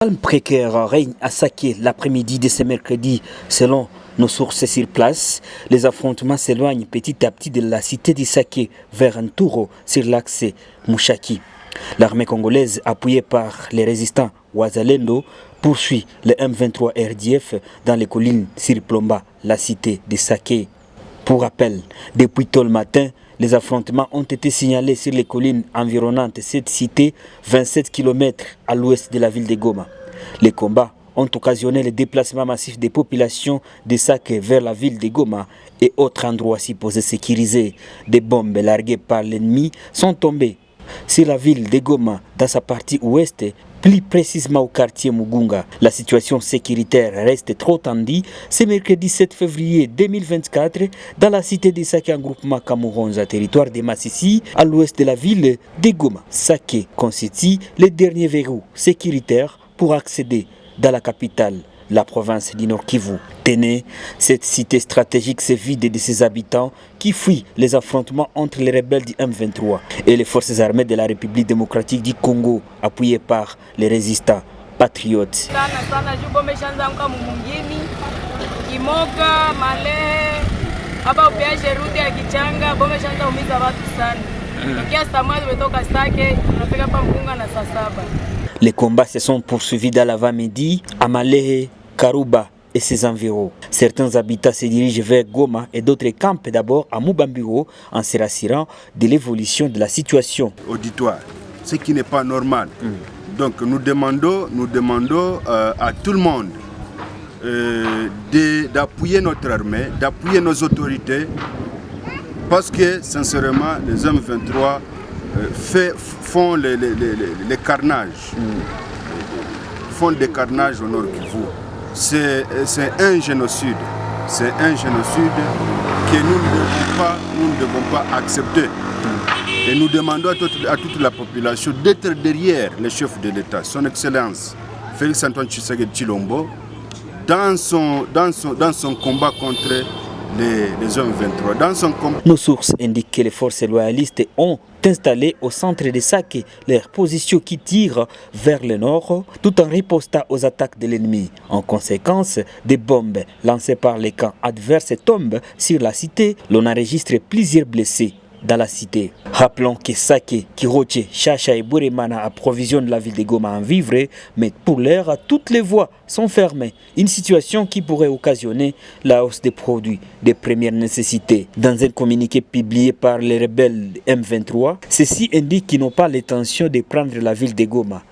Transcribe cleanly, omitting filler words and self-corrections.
Calme précaire règne à Saké l'après-midi de ce mercredi. Selon nos sources sur place, les affrontements s'éloignent petit à petit de la cité de Saké vers Nturo sur l'axe Mushaki. L'armée congolaise, appuyée par les résistants Wazalendo, poursuit le M23 RDF dans les collines sur Plomba, la cité de Saké. Pour rappel, depuis tôt le matin, les affrontements ont été signalés sur les collines environnantes cette cité, 27 km à l'ouest de la ville de Goma. Les combats ont occasionné le déplacement massif des populations de Saké vers la ville de Goma et autres endroits supposés sécurisés. Des bombes larguées par l'ennemi sont tombées sur la ville de Goma dans sa partie ouest, plus précisément au quartier Mugunga. La situation sécuritaire reste trop tendue ce mercredi 7 février 2024 dans la cité de Saké en groupement Kamuronza, territoire de Massissi, à l'ouest de la ville de Goma. Saké constitue le dernier verrou sécuritaire pour accéder dans la capitale, la province du Nord Kivu. Tenez, cette cité stratégique se vide de ses habitants qui fuient les affrontements entre les rebelles du M23 et les forces armées de la République démocratique du Congo, appuyées par les résistants patriotes. Les combats se sont poursuivis dans l'avant-midi à Malehe, Karuba et ses environs. Certains habitants se dirigent vers Goma et d'autres campent d'abord à Mubambiro en se rassurant de l'évolution de la situation. Auditoire, ce qui n'est pas normal. Donc nous demandons à tout le monde d'appuyer notre armée, d'appuyer nos autorités, parce que sincèrement les M23 font les carnages, font des carnages au Nord Kivu. C'est un génocide. C'est un génocide que nous ne devons pas accepter. Et nous demandons à toute la population d'être derrière le chef de l'État, son Excellence Félix Antoine Tshisekedi Tshilombo, dans son combat contre les hommes 23. Dans son combat. Nos sources indiquent que les forces loyalistes ont installé au centre de Saké leurs positions qui tirent vers le nord tout en ripostant aux attaques de l'ennemi. En conséquence, des bombes lancées par les camps adverses tombent sur la cité. L'on enregistre plusieurs blessés dans la cité. Rappelons que Saké, Kiroche, Chacha et Buremana approvisionnent la ville de Goma en vivres, mais pour l'heure, toutes les voies sont fermées. Une situation qui pourrait occasionner la hausse des produits de première nécessité. Dans un communiqué publié par les rebelles M23, ceux-ci indiquent qu'ils n'ont pas l'intention de prendre la ville de Goma.